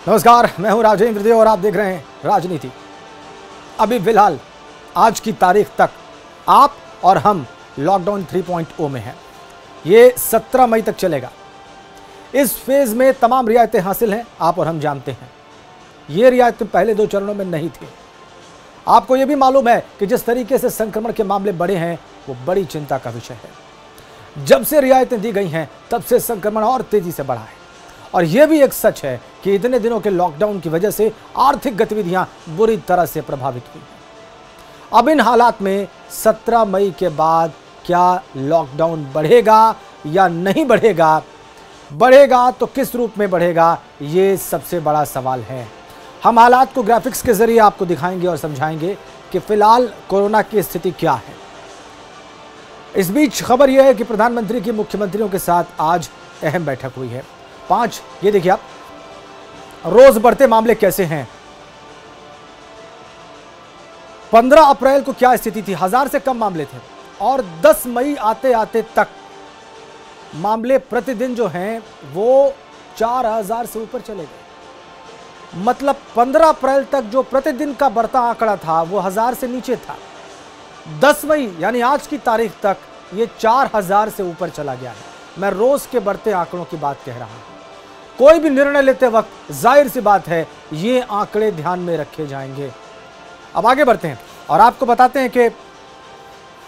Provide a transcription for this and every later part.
नमस्कार, मैं हूं राजेंद्र देव और आप देख रहे हैं राजनीति। अभी फिलहाल आज की तारीख तक आप और हम लॉकडाउन 3.0 में हैं। ये 17 मई तक चलेगा। इस फेज में तमाम रियायतें हासिल हैं, आप और हम जानते हैं। ये रियायतें पहले 2 चरणों में नहीं थी। आपको यह भी मालूम है कि जिस तरीके से संक्रमण के मामले बढ़े हैं वो बड़ी चिंता का विषय है। जब से रियायतें दी गई हैं तब से संक्रमण और तेजी से बढ़ा है। और यह भी एक सच है कि इतने दिनों के लॉकडाउन की वजह से आर्थिक गतिविधियां बुरी तरह से प्रभावित हुई। अब इन हालात में 17 मई के बाद क्या लॉकडाउन बढ़ेगा या नहीं बढ़ेगा? बढ़ेगा तो किस रूप में बढ़ेगा, ये सबसे बड़ा सवाल है। हम हालात को ग्राफिक्स के जरिए आपको दिखाएंगे और समझाएंगे कि फिलहाल कोरोना की स्थिति क्या है। इस बीच खबर यह है कि प्रधानमंत्री की मुख्यमंत्रियों के साथ आज अहम बैठक हुई है। 5, ये देखिए आप, रोज बढ़ते मामले कैसे हैं। 15 अप्रैल को क्या स्थिति थी, 1000 से कम मामले थे और 10 मई आते आते तक मामले प्रतिदिन जो हैं वो 4000 से ऊपर चले गए। मतलब 15 अप्रैल तक जो प्रतिदिन का बढ़ता आंकड़ा था वो 1000 से नीचे था। 10 मई यानी आज की तारीख तक ये 4000 से ऊपर चला गया है। मैं रोज के बढ़ते आंकड़ों की बात कह रहा हूं। कोई भी निर्णय लेते वक्त जाहिर सी बात है ये आंकड़े ध्यान में रखे जाएंगे। अब आगे बढ़ते हैं और आपको बताते हैं कि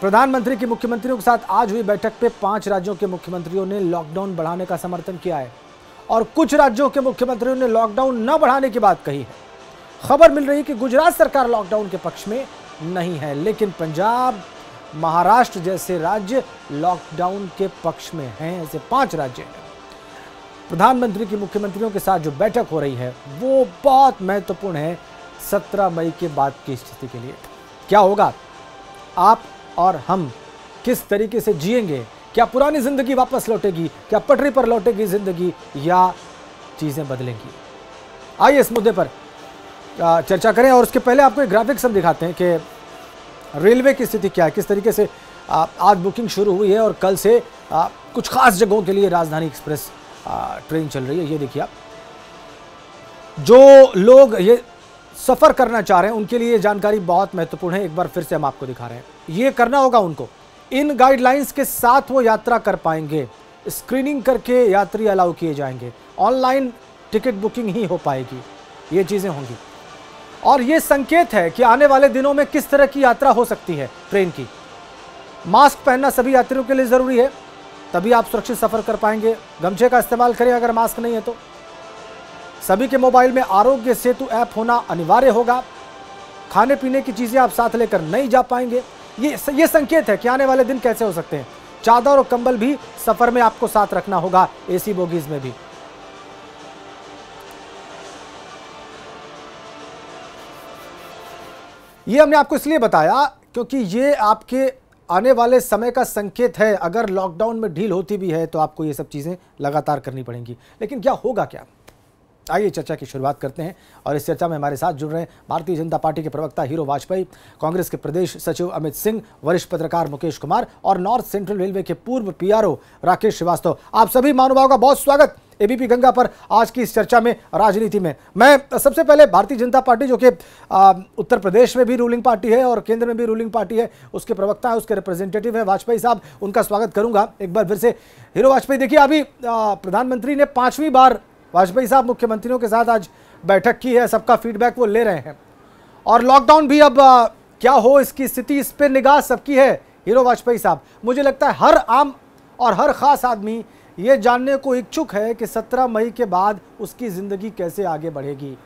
प्रधानमंत्री की मुख्यमंत्रियों के साथ आज हुई बैठक पे 5 राज्यों के मुख्यमंत्रियों ने लॉकडाउन बढ़ाने का समर्थन किया है और कुछ राज्यों के मुख्यमंत्रियों ने लॉकडाउन न बढ़ाने की बात कही है। खबर मिल रही है कि गुजरात सरकार लॉकडाउन के पक्ष में नहीं है, लेकिन पंजाब, महाराष्ट्र जैसे राज्य लॉकडाउन के पक्ष में हैं। ऐसे 5 राज्य हैं। प्रधानमंत्री की मुख्यमंत्रियों के साथ जो बैठक हो रही है वो बहुत महत्वपूर्ण है 17 मई के बाद की स्थिति के लिए। क्या होगा, आप और हम किस तरीके से जिएंगे? क्या पुरानी जिंदगी वापस लौटेगी? क्या पटरी पर लौटेगी जिंदगी या चीजें बदलेंगी? आइए इस मुद्दे पर चर्चा करें और उसके पहले आपको एक ग्राफिक्स हम दिखाते हैं कि रेलवे की स्थिति क्या है, किस तरीके से आज बुकिंग शुरू हुई है और कल से कुछ खास जगहों के लिए राजधानी एक्सप्रेस ट्रेन चल रही है। ये देखिए आप, जो लोग ये सफ़र करना चाह रहे हैं उनके लिए जानकारी बहुत महत्वपूर्ण है। एक बार फिर से हम आपको दिखा रहे हैं। ये करना होगा उनको, इन गाइडलाइंस के साथ वो यात्रा कर पाएंगे। स्क्रीनिंग करके यात्री अलाउ किए जाएंगे, ऑनलाइन टिकट बुकिंग ही हो पाएगी, ये चीज़ें होंगी। और ये संकेत है कि आने वाले दिनों में किस तरह की यात्रा हो सकती है ट्रेन की। मास्क पहनना सभी यात्रियों के लिए ज़रूरी है, तभी आप सुरक्षित सफ़र कर पाएंगे। गमछे का इस्तेमाल करें अगर मास्क नहीं है तो। सभी के मोबाइल में आरोग्य सेतु ऐप होना अनिवार्य होगा। खाने पीने की चीज़ें आप साथ लेकर नहीं जा पाएंगे। ये संकेत है कि आने वाले दिन कैसे हो सकते हैं। चादर और कंबल भी सफ़र में आपको साथ रखना होगा, एसी बोगीज में भी। ये हमने आपको इसलिए बताया क्योंकि ये आपके आने वाले समय का संकेत है। अगर लॉकडाउन में ढील होती भी है तो आपको ये सब चीज़ें लगातार करनी पड़ेंगी। लेकिन क्या होगा क्या? आइए चर्चा की शुरुआत करते हैं और इस चर्चा में हमारे साथ जुड़ रहे हैं भारतीय जनता पार्टी के प्रवक्ता हीरो वाजपेयी, कांग्रेस के प्रदेश सचिव अमित सिंह, वरिष्ठ पत्रकार मुकेश कुमार और नॉर्थ सेंट्रल रेलवे के पूर्व पीआरओ राकेश श्रीवास्तव। आप सभी महानुभावों का बहुत स्वागत एबीपी गंगा पर आज की इस चर्चा में, राजनीति में। मैं सबसे पहले भारतीय जनता पार्टी जो कि उत्तर प्रदेश में भी रूलिंग पार्टी है और केंद्र में भी रूलिंग पार्टी है, उसके प्रवक्ता है, उसके रिप्रेजेंटेटिव है वाजपेयी साहब, उनका स्वागत करूंगा एक बार फिर से। हीरो वाजपेयी, देखिए अभी प्रधानमंत्री ने 5वीं बार, वाजपेयी साहब मुख्यमंत्रियों के साथ आज बैठक की है, सबका फीडबैक वो ले रहे हैं और लॉकडाउन भी अब क्या हो इसकी स्थिति, इस पर निगाह सबकी है। हीरो वाजपेयी साहब, मुझे लगता है हर आम और हर खास आदमी ये जानने को इच्छुक है कि 17 मई के बाद उसकी ज़िंदगी कैसे आगे बढ़ेगी,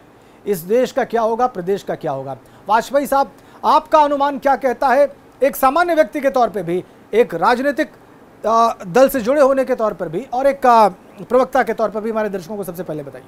इस देश का क्या होगा, प्रदेश का क्या होगा। वाजपेयी साहब, आपका अनुमान क्या कहता है, एक सामान्य व्यक्ति के तौर पे भी, एक राजनीतिक दल से जुड़े होने के तौर पर भी और एक प्रवक्ता के तौर पर भी हमारे दर्शकों को सबसे पहले बताइए।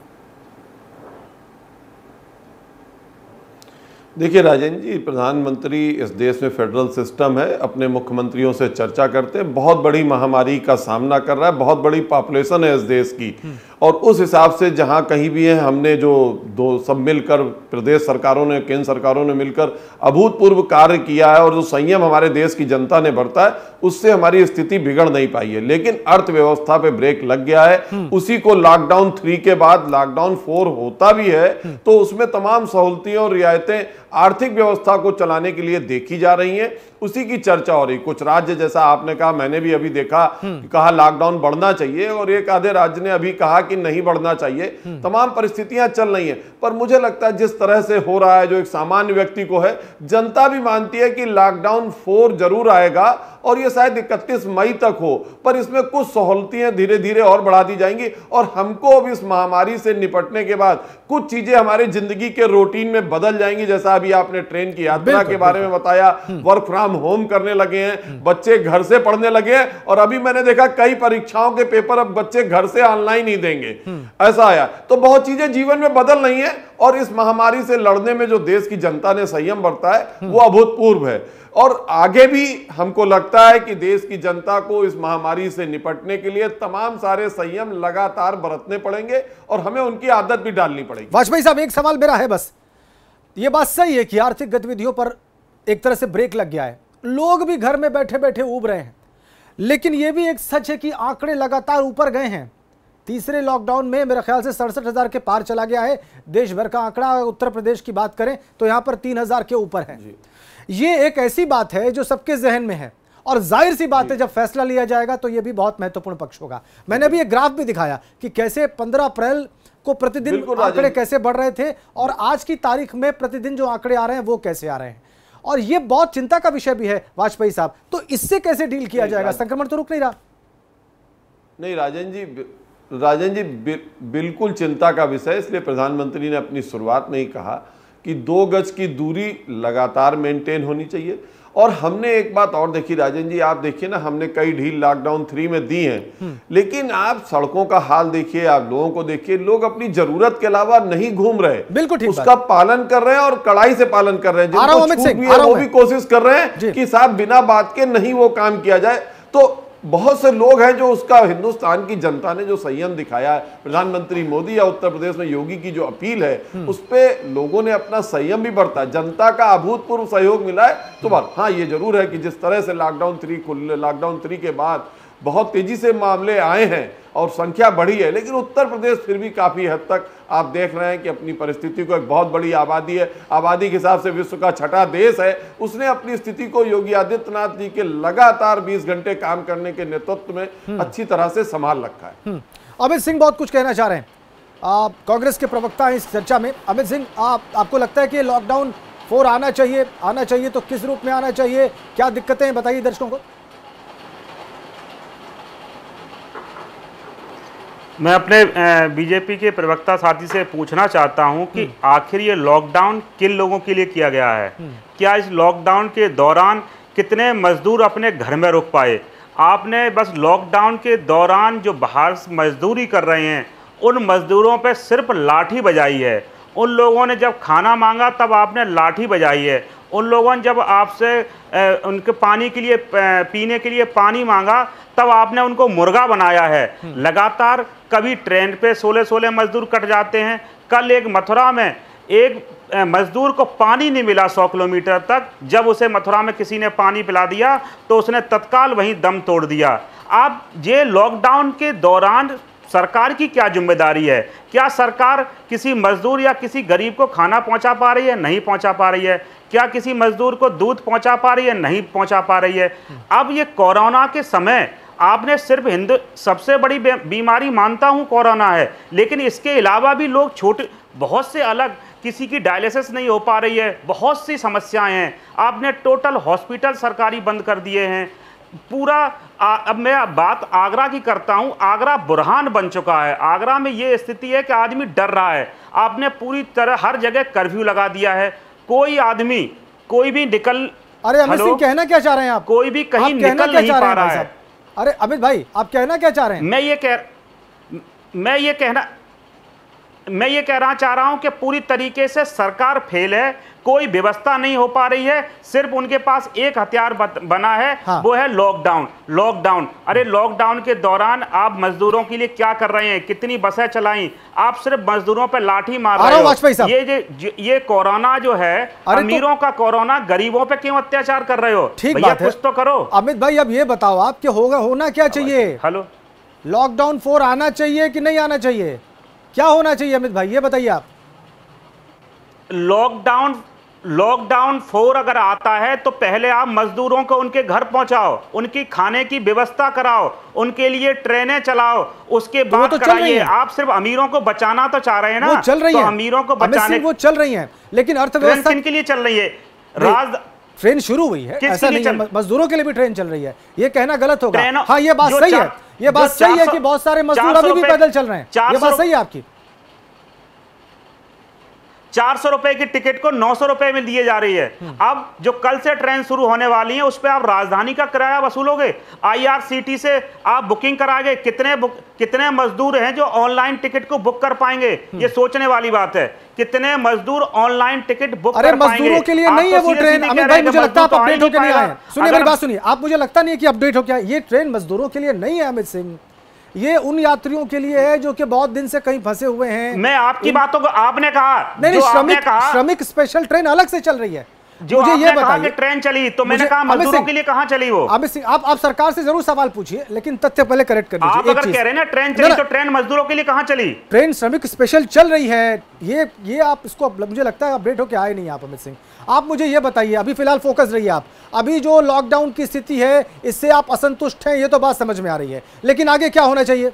देखिए राजेंद्र जी, प्रधानमंत्री इस देश में फेडरल सिस्टम है, अपने मुख्यमंत्रियों से चर्चा करते हैं। बहुत बड़ी महामारी का सामना कर रहा है, बहुत बड़ी पॉपुलेशन है इस देश की और उस हिसाब से जहां कहीं भी है, हमने जो सब मिलकर, प्रदेश सरकारों ने, केंद्र सरकारों ने मिलकर अभूतपूर्व कार्य किया है और जो संयम हमारे देश की जनता ने बरता है, उससे हमारी स्थिति बिगड़ नहीं पाई है। लेकिन अर्थव्यवस्था पे ब्रेक लग गया है। उसी को लॉकडाउन 3 के बाद लॉकडाउन 4 होता भी है तो उसमें तमाम सहूलतें और रियायतें आर्थिक व्यवस्था को चलाने के लिए देखी जा रही हैं, उसी की चर्चा हो रही। कुछ राज्य, जैसा आपने कहा, मैंने भी अभी देखा, कहा लॉकडाउन बढ़ना चाहिए, और एक आधे राज्य ने अभी कहा कि नहीं बढ़ना चाहिए। तमाम परिस्थितियां चल रही हैं, पर मुझे लगता है जिस तरह से हो रहा है, जो एक सामान्य व्यक्ति को है, जनता भी मानती है कि लॉकडाउन 4 जरूर आएगा और ये शायद 31 मई तक हो, पर इसमें कुछ सहूलतें धीरे धीरे और बढ़ा दी जाएंगी और हमको अब इस महामारी से निपटने के बाद कुछ चीजें हमारी जिंदगी के रूटीन में बदल जाएंगी। जैसा अभी आपने ट्रेन की यात्रा के बारे में बताया, वर्क फ्रॉम होम करने लगे हैं, बच्चे घर से पढ़ने लगे हैं, और अभी मैंने देखा कई परीक्षाओं के पेपर अब बच्चे घर से ऑनलाइन ही देंगे, ऐसा आया। तो बहुत चीजें जीवन में बदल रही हैं और इस महामारी से लड़ने में जो देश की जनता ने संयम बरता है वो अभूतपूर्व है। और आगे भी हमको लगता है कि देश की जनता को इस महामारी से निपटने के लिए तमाम सारे संयम लगातार बरतने पड़ेंगे और हमें उनकी आदत भी डालनी पड़ेगी। वाजपेयी साहब, एक सवाल मेरा है बस, ये बात सही है कि आर्थिक गतिविधियों पर एक तरह से ब्रेक लग गया है, लोग भी घर में बैठे बैठे ऊब रहे हैं, लेकिन यह भी एक सच है कि आंकड़े लगातार ऊपर गए हैं। तीसरे लॉकडाउन में मेरे ख्याल से 67,000 के पार चला गया है देश भर का आंकड़ा। उत्तर प्रदेश की बात करें तो यहां पर 3,000 के ऊपर है। ये एक ऐसी बात है जो सबके जहन में है, और जाहिर सी बात है जब फैसला लिया जाएगा तो यह भी बहुत महत्वपूर्ण पक्ष होगा। मैंने अभी एक ग्राफ भी दिखाया कि कैसे 15 अप्रैल को प्रतिदिन आंकड़े कैसे बढ़ रहे थे और आज की तारीख में प्रतिदिन जो आंकड़े आ रहे हैं वो कैसे आ रहे हैं, और यह बहुत चिंता का विषय भी है वाजपेयी साहब। तो इससे कैसे डील किया जाएगा? संक्रमण तो रुक नहीं रहा। नहीं राजन जी, बिल्कुल चिंता का विषय। इसलिए प्रधानमंत्री ने अपनी शुरुआत में ही कहा कि 2 गज की दूरी लगातार मेंटेन होनी चाहिए। और हमने एक बात और देखी राजन जी, आप देखिए ना, हमने कई ढील लॉकडाउन 3 में दी हैं, लेकिन आप सड़कों का हाल देखिए, आप लोगों को देखिए, लोग अपनी जरूरत के अलावा नहीं घूम रहे, बिल्कुल ठीक उसका पालन कर रहे हैं और कड़ाई से पालन कर रहे हैं। जिनको छूट भी है वो भी कोशिश कर रहे हैं कि साहब बिना बात के नहीं वो काम किया जाए। तो बहुत से लोग हैं जो उसका, हिंदुस्तान की जनता ने जो संयम दिखाया है, प्रधानमंत्री मोदी या उत्तर प्रदेश में योगी की जो अपील है उस पे लोगों ने अपना संयम भी बरता, जनता का अभूतपूर्व सहयोग मिला है। तो बात हाँ ये जरूर है कि जिस तरह से लॉकडाउन 3 के बाद बहुत तेजी से मामले आए हैं और संख्या बढ़ी है, लेकिन उत्तर प्रदेश फिर भी काफी हद तक आप देख रहे हैं कि अपनी परिस्थिति को, एक बहुत बड़ी आबादी है, आबादी के हिसाब से विश्व का 6ठा देश है, उसने अपनी स्थिति को योगी आदित्यनाथ जी के लगातार 20 घंटे काम करने के नेतृत्व में अच्छी तरह से संभाल रखा है। अमित सिंह बहुत कुछ कहना चाह रहे हैं, आप कांग्रेस के प्रवक्ता हैं इस चर्चा में। अमित सिंह, आपको लगता है कि लॉकडाउन 4 आना चाहिए तो किस रूप में आना चाहिए, क्या दिक्कतें हैं, बताइए दर्शकों को। मैं अपने बीजेपी के प्रवक्ता साथी से पूछना चाहता हूं कि आखिर ये लॉकडाउन किन लोगों के लिए किया गया है? क्या इस लॉकडाउन के दौरान कितने मजदूर अपने घर में रुक पाए? आपने बस लॉकडाउन के दौरान जो बाहर मजदूरी कर रहे हैं उन मजदूरों पे सिर्फ लाठी बजाई है। उन लोगों ने जब खाना मांगा तब आपने लाठी बजाई है। उन लोगों ने जब आपसे उनके पानी के लिए, पीने के लिए पानी मांगा तब आपने उनको मुर्गा बनाया है। लगातार कभी ट्रेन पे 16 मजदूर कट जाते हैं। कल एक मथुरा में एक मजदूर को पानी नहीं मिला 100 किलोमीटर तक, जब उसे मथुरा में किसी ने पानी पिला दिया तो उसने तत्काल वहीं दम तोड़ दिया। आप ये लॉकडाउन के दौरान सरकार की क्या जिम्मेदारी है? क्या सरकार किसी मजदूर या किसी गरीब को खाना पहुंचा पा रही है? नहीं पहुंचा पा रही है। क्या किसी मजदूर को दूध पहुंचा पा रही है? नहीं पहुंचा पा रही है। अब ये कोरोना के समय आपने सिर्फ सबसे बड़ी बीमारी मानता हूं कोरोना है, लेकिन इसके अलावा भी लोग छोटे, बहुत से अलग, किसी की डायलिसिस नहीं हो पा रही है, बहुत सी समस्याएं हैं। आपने टोटल हॉस्पिटल सरकारी बंद कर दिए हैं पूरा। अब मैं बात आगरा की करता हूं। आगरा बुरहान बन चुका है। आगरा में ये स्थिति है कि आदमी डर रहा है। आपने पूरी तरह हर जगह कर्फ्यू लगा दिया है। कोई आदमी, कोई भी निकल, अरे अमित सिंह कहना क्या चाह रहे हैं आप? कोई भी कहीं निकल नहीं पा रहा है। अरे अमित भाई, आप कहना क्या चाह रहे हैं? मैं ये मैं ये कहना चाह रहा हूं कि पूरी तरीके से सरकार फेल है, कोई व्यवस्था नहीं हो पा रही है, सिर्फ उनके पास एक हथियार बना है। हाँ। वो है लॉकडाउन। लॉकडाउन, अरे लॉकडाउन के दौरान आप मजदूरों के लिए क्या कर रहे हैं? कितनी बसें चलाई? आप सिर्फ मजदूरों पर लाठी मार रहे हो। ये कोरोना जो है, अमीरों का कोरोना, गरीबों पे क्यों अत्याचार कर रहे हो? ठीक बात है, कुछ तो करो। अमित भाई अब ये बताओ आप कि होना क्या चाहिए? हेलो, लॉकडाउन 4 आना चाहिए कि नहीं आना चाहिए? क्या होना चाहिए अमित भाई, ये बताइए आप। लॉकडाउन 4 अगर आता है तो पहले आप मजदूरों को उनके घर पहुंचाओ, उनकी खाने की व्यवस्था कराओ, उनके लिए ट्रेनें चलाओ, उसके बाद तो कराइए। आप सिर्फ अमीरों को बचाना तो चाह रहे हैं ना? वो चल रही तो है, अमीरों को बचाने वो चल रही है, लेकिन अर्थव्यवस्था किनके लिए चल रही है? ट्रेन शुरू हुई है, ऐसा नहीं है, मजदूरों के लिए भी ट्रेन चल रही है, ये कहना गलत होगा। हाँ, ये बात सही है, ये बात सही है कि बहुत सारे मजदूर अभी भी पैदल चल रहे हैं, ये बात सही है आपकी। 400 रुपए की टिकट को 900 रुपए में दिए जा रही है। अब जो कल से ट्रेन शुरू होने वाली है उस पे आप राजधानी का किराया वसूलोगे, IRCT से आप बुकिंग कराओगे। कितने मजदूर हैं जो ऑनलाइन टिकट को बुक कर पाएंगे? ये सोचने वाली बात है, कितने मजदूर ऑनलाइन टिकट बुक कर पाएंगे? मजदूरों के लिए नहीं है वो ट्रेन। अमित भाई, मुझे लगता है आप अपडेट होकर नहीं आए। सुनिए मेरी बात सुनिए, आप, मुझे लगता नहीं है कि अपडेट हो क्या। ये ट्रेन मजदूरों के लिए नहीं है अमित सिंह, ये उन यात्रियों के लिए है जो कि बहुत दिन से कहीं फंसे हुए हैं। मैं आपकी बातों को, आपने कहा नहीं, श्रमिक स्पेशल ट्रेन अलग से चल रही है। जो मुझे ये बताइए, ट्रेन चली तो मैंने कहा मजदूरों के लिए कहां चली वो? अमित सिंह, आप सरकार से जरूर सवाल पूछिए, लेकिन तथ्य पहले करेक्ट कर दीजिए। आप अगर कह रहे हैं ना ट्रेन चली तो ट्रेन मजदूरों के लिए कहां चली? ट्रेन श्रमिक स्पेशल चल रही है। ये आप इसको, मुझे लगता है अपडेट होके आए नहीं आप अमित सिंह। आप मुझे ये बताइए, अभी फिलहाल फोकस रहिए आप। अभी जो लॉकडाउन की स्थिति है इससे आप असंतुष्ट हैं, ये तो बात समझ में आ रही है, लेकिन आगे क्या होना चाहिए?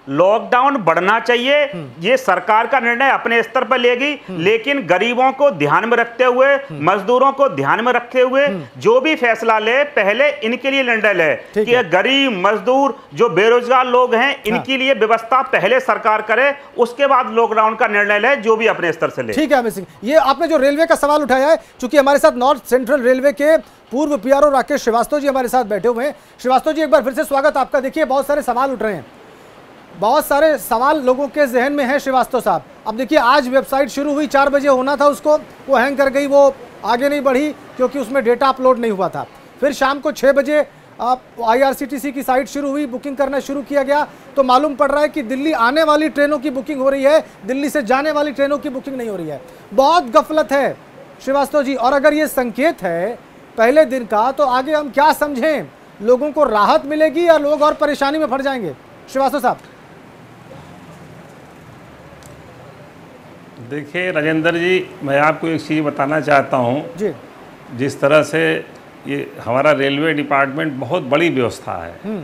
लॉकडाउन बढ़ना चाहिए, ये सरकार का निर्णय अपने स्तर पर लेगी, लेकिन गरीबों को ध्यान में रखते हुए, मजदूरों को ध्यान में रखते हुए जो भी फैसला ले पहले इनके लिए निर्णय ले कि गरीब, मजदूर, जो बेरोजगार लोग हैं, इनके लिए व्यवस्था पहले सरकार करे, उसके बाद लॉकडाउन का निर्णय ले, जो भी अपने स्तर से ले। ठीक है अमित सिंह, ये आपने जो रेलवे का सवाल उठाया है, चूंकि हमारे साथ नॉर्थ सेंट्रल रेलवे के पूर्व PRO राकेश श्रीवास्तव जी हमारे साथ बैठे हुए हैं। श्रीवास्तव जी, एक बार फिर से स्वागत आपका। देखिए, बहुत सारे सवाल उठ रहे हैं, बहुत सारे सवाल लोगों के जहन में है श्रीवास्तव साहब। अब देखिए, आज वेबसाइट शुरू हुई, 4 बजे होना था उसको, वो हैंग कर गई, वो आगे नहीं बढ़ी क्योंकि उसमें डेटा अपलोड नहीं हुआ था। फिर शाम को 6 बजे IRCTC की साइट शुरू हुई, बुकिंग करना शुरू किया गया, तो मालूम पड़ रहा है कि दिल्ली आने वाली ट्रेनों की बुकिंग हो रही है, दिल्ली से जाने वाली ट्रेनों की बुकिंग नहीं हो रही है। बहुत गफलत है श्रीवास्तव जी, और अगर ये संकेत है पहले दिन का, तो आगे हम क्या समझें? लोगों को राहत मिलेगी या लोग और परेशानी में फंस जाएंगे? श्रीवास्तव साहब। देखिए राजेंद्र जी, मैं आपको एक चीज़ बताना चाहता हूँ जी। जिस तरह से ये हमारा रेलवे डिपार्टमेंट बहुत बड़ी व्यवस्था है,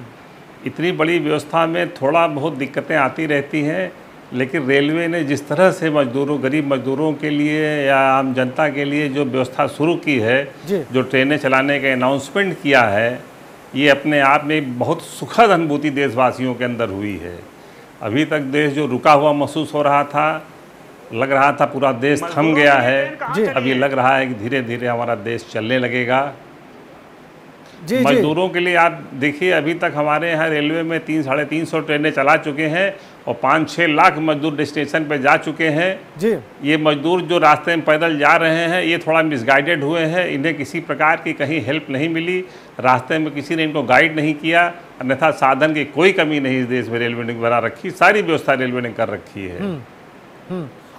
इतनी बड़ी व्यवस्था में थोड़ा बहुत दिक्कतें आती रहती हैं, लेकिन रेलवे ने जिस तरह से मजदूरों, गरीब मजदूरों के लिए या आम जनता के लिए जो व्यवस्था शुरू की है, जो ट्रेनें चलाने का अनाउंसमेंट किया है, ये अपने आप में बहुत सुखद अनुभूति देशवासियों के अंदर हुई है। अभी तक देश जो रुका हुआ महसूस हो रहा था, लग रहा था पूरा देश थम गया है, अब ये लग रहा है कि धीरे धीरे हमारा देश चलने लगेगा। मजदूरों के लिए आप देखिए, अभी तक हमारे यहाँ रेलवे में 300-350 ट्रेनें चला चुके हैं और 5-6 लाख मजदूर डेस्टिनेशन पे जा चुके हैं जी। ये मजदूर जो रास्ते में पैदल जा रहे हैं, ये थोड़ा मिसगाइडेड हुए हैं, इन्हें किसी प्रकार की कहीं हेल्प नहीं मिली, रास्ते में किसी ने इनको गाइड नहीं किया, अन्यथा साधन की कोई कमी नहीं इस देश में रेलवे ने बना रखी, सारी व्यवस्था रेलवे ने कर रखी है।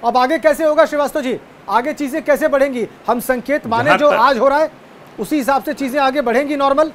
अब आगे कैसे होगा श्रीवास्तव जी? आगे चीजें कैसे बढ़ेंगी? हम संकेत माने जो आज हो रहा है उसी हिसाब से चीजें आगे बढ़ेंगी नॉर्मल?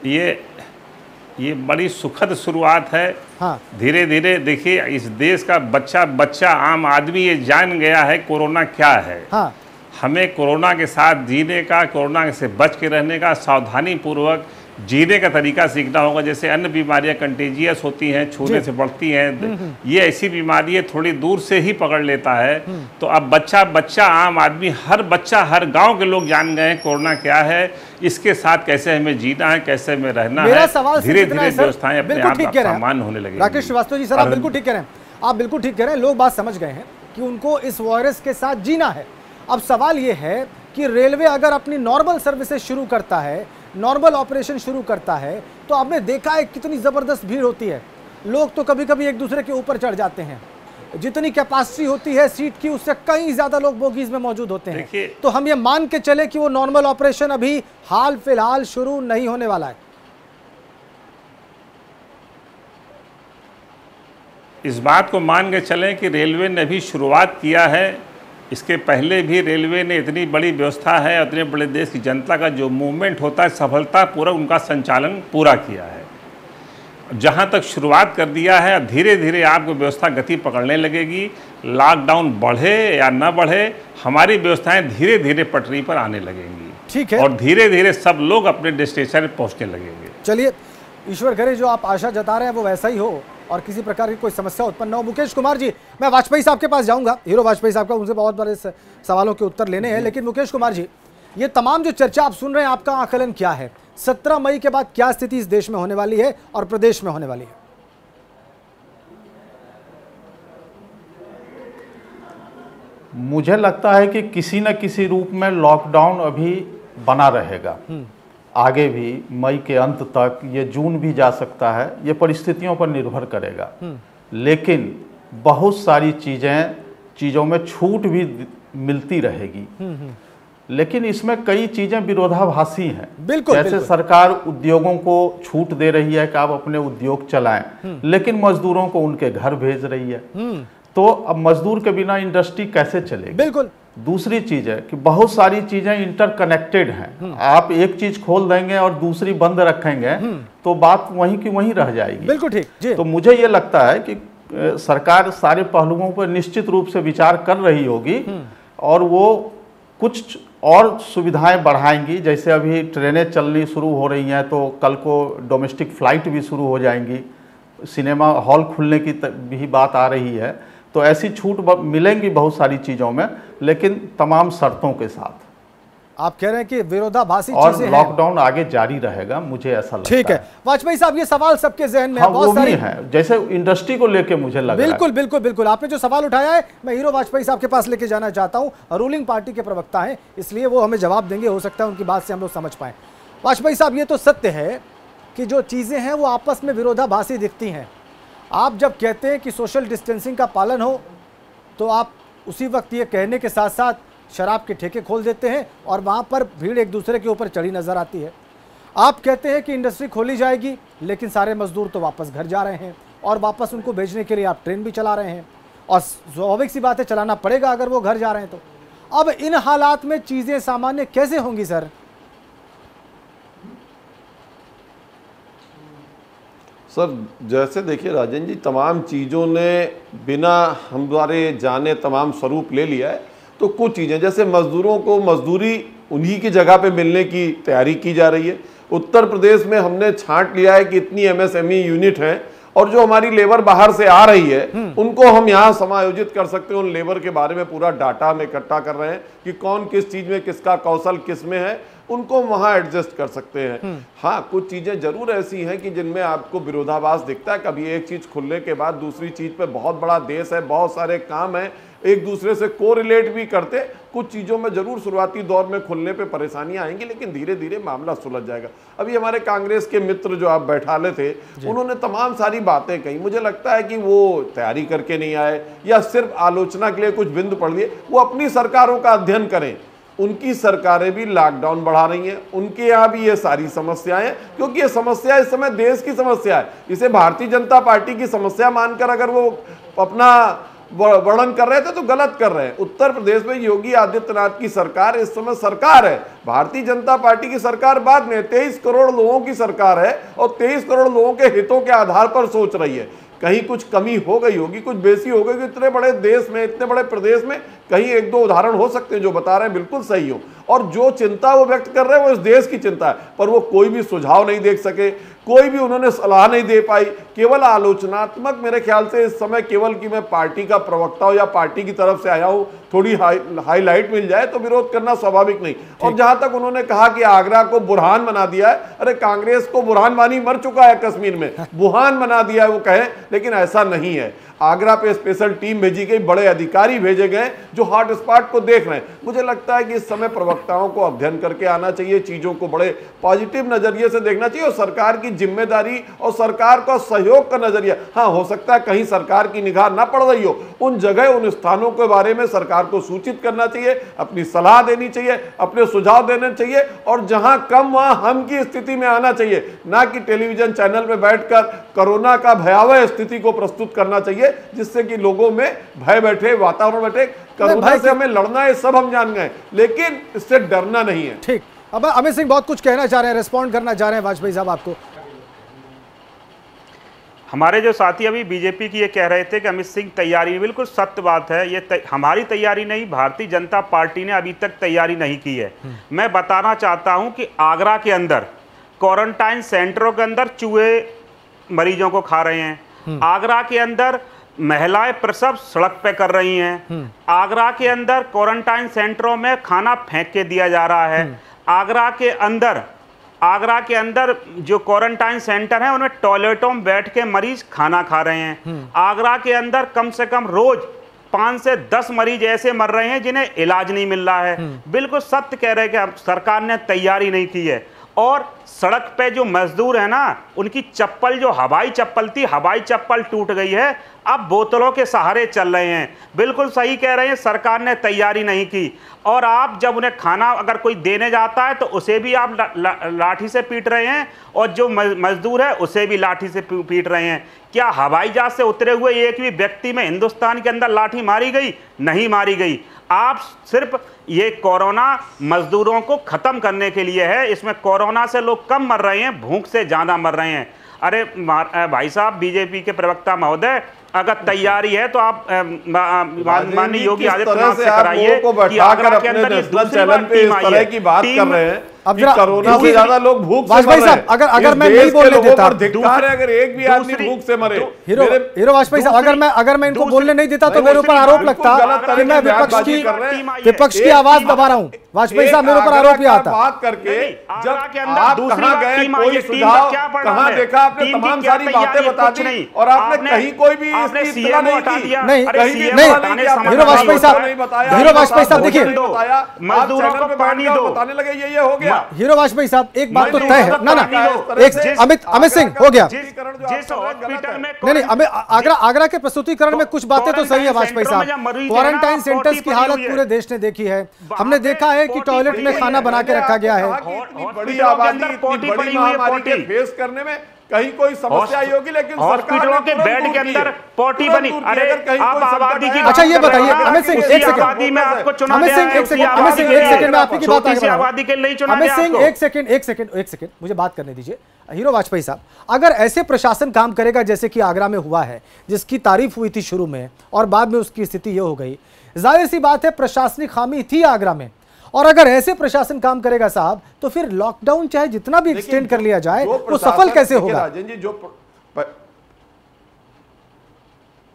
ये बड़ी सुखद शुरुआत है। हाँ। धीरे धीरे देखिए, इस देश का बच्चा आम आदमी ये जान गया है कोरोना क्या है। हाँ। हमें कोरोना के साथ जीने का, कोरोना से बच के रहने का, सावधानी पूर्वक जीने का तरीका सीखना होगा। जैसे अन्य बीमारियां कंटेजियस होती हैं, छूने से बढ़ती हैं, ये ऐसी बीमारी है थोड़ी दूर से ही पकड़ लेता है। तो अब बच्चा आम आदमी, हर बच्चा, हर गांव के लोग जान गए हैं कोरोना क्या है, इसके साथ कैसे हमें जीना है, कैसे हमें रहना है। धीरे धीरे व्यवस्थाएं अपने आप सामान्य होने लगेंगी। राकेश श्रीवास्तव जी, सर आप बिल्कुल ठीक कह रहे हैं, आप बिल्कुल ठीक कह रहे हैं। लोग बात समझ गए हैं कि उनको इस वायरस के साथ जीना है। अब सवाल ये है कि रेलवे अगर अपनी नॉर्मल सर्विसेज शुरू करता है, नॉर्मल ऑपरेशन शुरू करता है तो आपने देखा है कितनी ज़बरदस्त भीड़ होती है। लोग तो कभी कभी एक दूसरे के ऊपर चढ़ जाते हैं। जितनी कैपेसिटी होती है सीट की उससे कई ज़्यादा लोग बोगीज में मौजूद होते हैं। तो हम ये मान के चले कि वो नॉर्मल ऑपरेशन अभी हाल फिलहाल शुरू नहीं होने वाला है। इस बात को मान के चलें कि रेलवे ने अभी शुरुआत किया है। इसके पहले भी रेलवे ने इतनी बड़ी व्यवस्था है, इतने बड़े देश की जनता का जो मूवमेंट होता है सफलतापूर्वक उनका संचालन पूरा किया है। जहां तक शुरुआत कर दिया है, धीरे धीरे आपको व्यवस्था गति पकड़ने लगेगी। लॉकडाउन बढ़े या न बढ़े, हमारी व्यवस्थाएं धीरे धीरे पटरी पर आने लगेंगी। ठीक है, और धीरे धीरे सब लोग अपने डेस्टिनेशन पहुंचने लगेंगे। चलिए, ईश्वर करे जो आप आशा जता रहे हैं वो वैसा ही हो और किसी प्रकार की कोई समस्या उत्पन्न न हो। मुकेश कुमार जी, मैं वाजपेयी साहब के पास जाऊंगा, हीरो वाजपेयी साहब का, उनसे बहुत बड़े सवालों के उत्तर लेने हैं। लेकिन मुकेश कुमार जी, ये तमाम जो चर्चा आप सुन रहे हैं, आपका आकलन क्या है? 17 मई के बाद क्या स्थिति इस देश में होने वाली है और प्रदेश में होने वाली है? मुझे लगता है कि किसी न किसी रूप में लॉकडाउन अभी बना रहेगा, आगे भी मई के अंत तक, ये जून भी जा सकता है, ये परिस्थितियों पर निर्भर करेगा। लेकिन बहुत सारी चीज़ों में छूट भी मिलती रहेगी। लेकिन इसमें कई चीज़ें विरोधाभासी हैं। जैसे सरकार उद्योगों को छूट दे रही है कि आप अपने उद्योग चलाएं, लेकिन मजदूरों को उनके घर भेज रही है। तो अब मजदूर के बिना इंडस्ट्री कैसे चलेगी? बिल्कुल। दूसरी चीज है कि बहुत सारी चीजें इंटरकनेक्टेड हैं। आप एक चीज खोल देंगे और दूसरी बंद रखेंगे तो बात वहीं की वहीं रह जाएगी। बिल्कुल ठीक जी। तो मुझे ये लगता है कि सरकार सारे पहलुओं पर निश्चित रूप से विचार कर रही होगी और वो कुछ और सुविधाएं बढ़ाएंगी। जैसे अभी ट्रेनें चलनी शुरू हो रही हैं तो कल को डोमेस्टिक फ्लाइट भी शुरू हो जाएंगी, सिनेमा हॉल खुलने की भी बात आ रही है। तो ऐसी छूट मिलेंगी बहुत सारी चीज़ों में, लेकिन तमाम शर्तों के साथ। आप कह रहे हैं कि विरोधाभासी और चीजें लॉकडाउन आगे जारी रहेगा, मुझे ऐसा लगता है। ठीक है वाजपेयी साहब, ये सवाल सबके जहन में बहुत सारी है, जैसे इंडस्ट्री को लेके मुझे लग रहा है। बिल्कुल बिल्कुल बिल्कुल, आपने जो सवाल उठाया है मैं हीरो वाजपेयी साहब के पास लेके जाना चाहता हूं। रूलिंग पार्टी के प्रवक्ता हैं, इसलिए वो हमें जवाब देंगे, हो सकता है उनकी बात से हम लोग समझ पाए। वाजपेयी साहब, ये तो सत्य है कि जो चीजें हैं वो आपस में विरोधाभासी दिखती हैं। आप जब कहते हैं कि सोशल डिस्टेंसिंग का पालन हो तो आप उसी वक्त ये कहने के साथ साथ शराब के ठेके खोल देते हैं और वहाँ पर भीड़ एक दूसरे के ऊपर चढ़ी नजर आती है। आप कहते हैं कि इंडस्ट्री खोली जाएगी, लेकिन सारे मजदूर तो वापस घर जा रहे हैं और वापस उनको भेजने के लिए आप ट्रेन भी चला रहे हैं और स्वाभाविक सी बात है चलाना पड़ेगा अगर वो घर जा रहे हैं तो। अब इन हालात में चीज़ें सामान्य कैसे होंगी सर? सर जैसे देखिए राजन जी, तमाम चीज़ों ने बिना हमारे जाने तमाम स्वरूप ले लिया है। तो कुछ चीज़ें जैसे मजदूरों को मजदूरी उन्हीं की जगह पे मिलने की तैयारी की जा रही है। उत्तर प्रदेश में हमने छांट लिया है कि इतनी एमएसएमई यूनिट हैं और जो हमारी लेबर बाहर से आ रही है उनको हम यहाँ समायोजित कर सकते हैं। उन लेबर के बारे में पूरा डाटा हम इकट्ठा कर रहे हैं कि कौन किस चीज़ में किसका कौशल किस में है, उनको वहां एडजस्ट कर सकते हैं। हाँ, कुछ चीजें जरूर ऐसी हैं कि जिनमें आपको विरोधाभास दिखता है। कभी एक चीज खुलने के बाद दूसरी चीज पे बहुत बड़ा देश है, बहुत सारे काम है, एक दूसरे से कोरिलेट भी करते। कुछ चीजों में जरूर शुरुआती दौर में खुलने पे परेशानियां आएंगी, लेकिन धीरे धीरे मामला सुलझ जाएगा। अभी हमारे कांग्रेस के मित्र जो आप बैठाले थे, उन्होंने तमाम सारी बातें कही। मुझे लगता है कि वो तैयारी करके नहीं आए या सिर्फ आलोचना के लिए कुछ बिंदु पढ़ लिए। वो अपनी सरकारों का अध्ययन करें। उनकी सरकारें भी लॉकडाउन बढ़ा रही हैं, उनके यहाँ भी ये सारी समस्याएं हैं, क्योंकि ये समस्या इस समय देश की समस्या है। इसे भारतीय जनता पार्टी की समस्या मानकर अगर वो अपना वर्णन कर रहे थे तो गलत कर रहे हैं। उत्तर प्रदेश में योगी आदित्यनाथ की सरकार इस समय सरकार है, भारतीय जनता पार्टी की सरकार बाद में। 23 करोड़ लोगों की सरकार है और 23 करोड़ लोगों के हितों के आधार पर सोच रही है। कहीं कुछ कमी हो गई होगी, कुछ बेसी हो गई, इतने बड़े देश में, इतने बड़े प्रदेश में कहीं एक दो उदाहरण हो सकते हैं जो बता रहे हैं बिल्कुल सही हो। और जो चिंता वो व्यक्त कर रहे हैं वो इस देश की चिंता है, पर वो कोई भी सुझाव नहीं देख सके, कोई भी उन्होंने सलाह नहीं दे पाई, केवल आलोचनात्मक। मेरे ख्याल से इस समय केवल कि मैं पार्टी का प्रवक्ता हूं या पार्टी की तरफ से आया हूं, थोड़ी हाईलाइट मिल जाए तो विरोध करना स्वाभाविक नहीं। और जहां तक उन्होंने कहा कि आगरा को बुरहान बना दिया है, अरे कांग्रेस को बुरहान वानी मर चुका है कश्मीर में, बुरहान बना दिया है वो कहे, लेकिन ऐसा नहीं है। आगरा पे स्पेशल टीम भेजी गई, बड़े अधिकारी भेजे गए जो हॉटस्पॉट को देख रहे हैं। मुझे लगता है कि इस समय प्रवक्ताओं को अध्ययन करके आना चाहिए, चीजों को बड़े पॉजिटिव नजरिए से देखना चाहिए और सरकार की जिम्मेदारी और सरकार का सहयोग का नजरिया, हाँ हो सकता है कहीं सरकार की निगाह ना पड़ रही हो, उन जगह उन स्थानों के बारे में सरकार को सूचित करना चाहिए, अपनी सलाह देनी चाहिए, अपने सुझाव देने चाहिए और जहां कम वहां हम की स्थिति में आना चाहिए, ना कि टेलीविजन चैनल में बैठकर कोरोना का भयावह स्थिति को प्रस्तुत करना चाहिए जिससे कि लोगों में भय बैठे, वातावरण बैठे। कोरोना से हमें लड़ना है, सब हम जान गए, लेकिन इससे डरना नहीं है। ठीक, अब अमित सिंह बहुत कुछ कहना चाह रहे हैं, रिस्पॉन्ड करना चाह रहे हैं वाजपेयी साहब आपको। हमारे जो साथी अभी बीजेपी की ये कह रहे थे कि अमित सिंह तैयारी, बिल्कुल सत्य बात है, ये हमारी तैयारी नहीं, भारतीय जनता पार्टी ने अभी तक तैयारी नहीं की है। मैं बताना चाहता हूं कि आगरा के अंदर क्वारंटाइन सेंटरों के अंदर चूहे मरीजों को खा रहे हैं, आगरा के अंदर महिलाएं प्रसव सड़क पे कर रही हैं, आगरा के अंदर क्वारंटाइन सेंटरों में खाना फेंक के दिया जा रहा है, आगरा के अंदर जो क्वारंटाइन सेंटर हैं उनमें टॉयलेटों में बैठ के मरीज खाना खा रहे हैं, आगरा के अंदर कम से कम रोज 5 से 10 मरीज ऐसे मर रहे हैं जिन्हें इलाज नहीं मिल रहा है। बिल्कुल सत्य कह रहे हैं कि सरकार ने तैयारी नहीं की है और सड़क पे जो मजदूर है ना, उनकी चप्पल, जो हवाई चप्पल थी, हवाई चप्पल टूट गई है, अब बोतलों के सहारे चल रहे हैं। बिल्कुल सही कह रहे हैं, सरकार ने तैयारी नहीं की। और आप जब उन्हें खाना अगर कोई देने जाता है तो उसे भी आप लाठी से पीट रहे हैं और जो मजदूर है उसे भी लाठी से पीट रहे हैं। क्या हवाई जहाज से उतरे हुए एक भी व्यक्ति में हिंदुस्तान के अंदर लाठी मारी गई? नहीं मारी गई। आप सिर्फ ये कोरोना मजदूरों को खत्म करने के लिए है, इसमें कोरोना से लोग कम मर रहे हैं, भूख से ज्यादा मर रहे हैं। अरे भाई साहब, बीजेपी के प्रवक्ता महोदय, अगर तैयारी है तो आप माननीय योगी आदित्यनाथ से कराइए कि आगरा के अंदर ये दूसरी बार टीम आई है। की बात कर रहे हैं अब कि कोरोना से ज्यादा लोग भूख से मर रहे हैं। अगर मैं नहीं बोलने देता, अगर एक भी आदमी भूख से मरे, हीरो वाजपेयी साहब, अगर मैं इनको बोलने नहीं देता तो मेरे ऊपर आरोप लगता कि मैं विपक्ष की आवाज दबा रहा हूं। वाजपेयी साहब, मेरे ऊपर आरोप ही आता। बात करके जब आप कहां गए, कोई सुझाव कहां देखा, आपने तमाम सारी बातें बता दी और आपने कहीं कोई भी इसकी इत्तला नहीं की। नहीं, हीरो वाजपेयी साहब देखिए, मजदूरों को पानी दो, बताने लगे ये हो गया। हीरो वाजपेयी साहब, एक बात तो तय है ना, अमित सिंह हो गया। नहीं, आगरा के प्रस्तुतिकरण में कुछ बातें तो सही है वाजपेयी साहब। क्वारंटाइन सेंटर्स की हालत पूरे देश ने देखी है, हमने देखा है कि टॉयलेट में खाना बना के रखा गया है। बड़ी आबादी, इतनी बड़ी महामारी के फेस करने में कहीं कोई समस्या आई होगी, लेकिन हॉस्पिटलों के बेड के अंदर पोटी बनी। अरे आप आबादी की, अच्छा ये बताइए अमित सिंह, एक सेकंड, आबादी में आपको चुना अमित सिंह एक सेकंड में आपकी बात आबादी के लिए चुना अमित सिंह एक सेकंड मुझे बात करने दीजिए। हीरो वाजपेयी साहब, अगर ऐसे प्रशासन काम करेगा जैसे कि आगरा में हुआ है, जिसकी तारीफ हुई थी शुरू में और बाद में उसकी स्थिति ये हो गई, जाहिर सी बात है प्रशासनिक खामी थी आगरा में। और अगर ऐसे प्रशासन काम करेगा साहब, तो फिर लॉकडाउन चाहे जितना भी एक्सटेंड कर लिया जाए वो सफल कैसे होगा? राजन जी, जो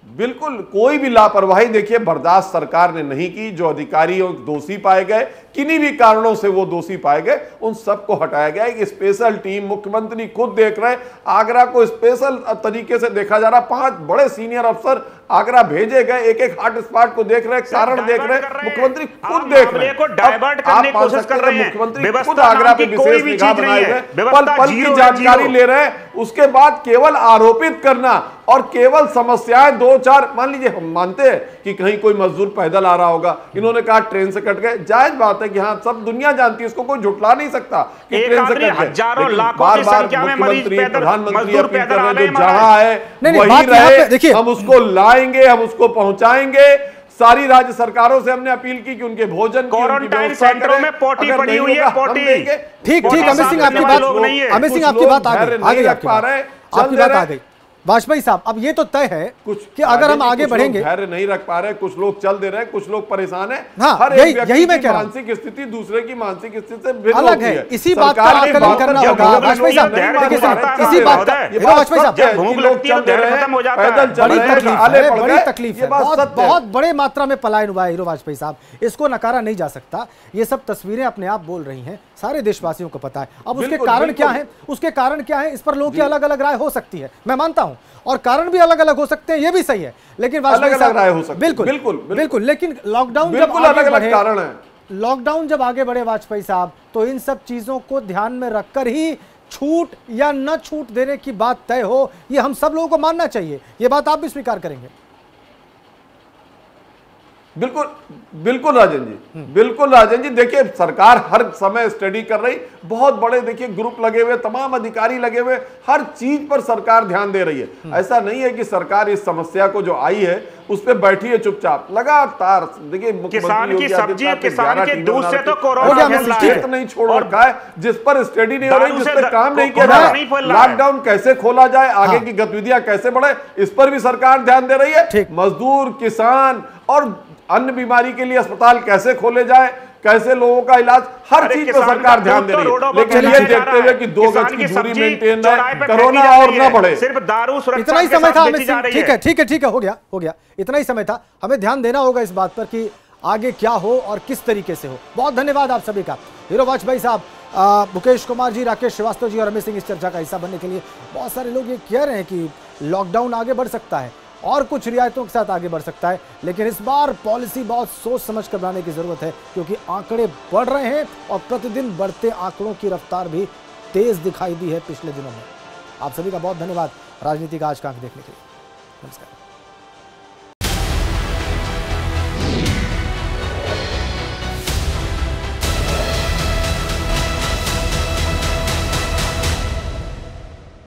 बिल्कुल कोई भी लापरवाही देखिए बर्दाश्त सरकार ने नहीं की। जो अधिकारी दोषी पाए गए, किन्हीं भी कारणों से वो दोषी पाए गए, उन सबको हटाया गया। एक स्पेशल टीम, मुख्यमंत्री खुद देख रहे हैं, आगरा को स्पेशल तरीके से देखा जा रहा। 5 बड़े सीनियर अफसर आगरा भेजे गए, एक एक हॉट स्पॉट को देख रहे, कारण देख रहे, मुख्यमंत्री खुद देख रहे हैं, डाइवर्ट करने की कोशिश कर रहे हैं। मुख्यमंत्री खुद आगरा पे विशेष निगाह बनाए हुए, पल पल की जानकारी ले रहे हैं। उसके बाद केवल आरोपित करना और केवल समस्याएं 2-4, मान लीजिए हम मानते हैं कि कहीं कोई मजदूर पैदल आ रहा होगा, इन्होंने कहा ट्रेन से कट गए, जायज बात है कि हाँ सब दुनिया जानती है, इसको कोई झुटला नहीं सकता कि ट्रेन से कट गए। हजारों लाखों बार बार मुख्यमंत्री, प्रधानमंत्री अपील कर रहे हैं, जो जहां है वही रहे, हम उसको लाएंगे, हम उसको पहुंचाएंगे। सारी राज्य सरकारों से हमने अपील की कि उनके भोजन की, क्वारंटाइन सेंटरों में पोटी पड़ी हुई है, पोटी। ठीक, अमित सिंह आपकी बात आ गई। वाजपेयी साहब, अब ये तो तय है कि अगर हम आगे बढ़ेंगे, धैर्य नहीं रख पा रहे, कुछ लोग चल दे रहे, कुछ लोग परेशान हैं। हाँ, हर एक व्यक्ति की मानसिक स्थिति दूसरे की मानसिक स्थिति से भिन्न अलग है। इसी बात का आकलन करना होगा वाजपेयी साहब। इसी बात का वाजपेयी साहब, भूख लगती है, खत्म हो जाता है, बड़ी तकलीफ है, बहुत बड़े मात्रा में पलायन हुआ है हीरो वाजपेयी साहब, इसको नकारा नहीं जा सकता। ये सब तस्वीरें अपने आप बोल रही हैं, सारे देशवासियों को पता है। अब उसके कारण क्या है, इस पर लोगों की अलग अलग राय हो सकती है, मैं मानता हूं, और कारण भी अलग अलग हो सकते हैं, ये भी सही है, लेकिन अलग अलग राय हो सकती है। बिल्कुल बिल्कुल बिल्कुल, लेकिन लॉकडाउन जब बिल्कुल अलग अलग कारण है। लॉकडाउन जब आगे बढ़े वाजपेयी साहब, तो इन सब चीजों को ध्यान में रखकर ही छूट या न छूट देने की बात तय हो, ये हम सब लोगों को मानना चाहिए। ये बात आप भी स्वीकार करेंगे? बिल्कुल बिल्कुल राजन जी, बिल्कुल राजन जी। देखिए सरकार हर समय स्टडी कर रही, बहुत बड़े देखिए ग्रुप लगे हुए, तमाम अधिकारी लगे हुए, हर चीज पर सरकार ध्यान दे रही है। ऐसा नहीं है कि सरकार इस समस्या को जो आई है उस पर बैठी है चुपचाप, लगातार देखिए किसान की सब्जी, किसान के दूध से तो कोरोना नहीं छोड़ रखा है, जिस पर स्टडी नहीं हो रही, जिस पर काम नहीं किया जा रहा। लॉकडाउन कैसे खोला जाए, आगे की गतिविधियां कैसे बढ़े, इस पर भी सरकार ध्यान दे रही है। मजदूर, किसान और अन्य बीमारी के लिए अस्पताल कैसे खोले जाए, कैसे लोगों का इलाज, हर चीज पर सरकार ध्यान दे रही है। लेकिन ये देखते हुए कि 2 गज की दूरी मेंटेन रहे, कोरोना और न बढ़े। सिर्फ दारू सुरक्षा इतना ही समय था हमें, ठीक है, हो गया, इतना ही समय था। हमें ध्यान देना होगा इस बात पर कि आगे क्या हो और किस तरीके से हो। बहुत धन्यवाद आप सभी का, हीरो वाजपेयी साहब, मुकेश कुमार जी, राकेश श्रीवास्तव जी और रमेश सिंह इस चर्चा का हिस्सा बनने के लिए। बहुत सारे लोग ये कह रहे हैं कि लॉकडाउन आगे बढ़ सकता है और कुछ रियायतों के साथ आगे बढ़ सकता है, लेकिन इस बार पॉलिसी बहुत सोच समझ कर बनाने की जरूरत है, क्योंकि आंकड़े बढ़ रहे हैं और प्रतिदिन बढ़ते आंकड़ों की रफ्तार भी तेज दिखाई दी है पिछले दिनों में। आप सभी का बहुत धन्यवाद राजनीति का आज का अंक देखने के लिए। नमस्कार।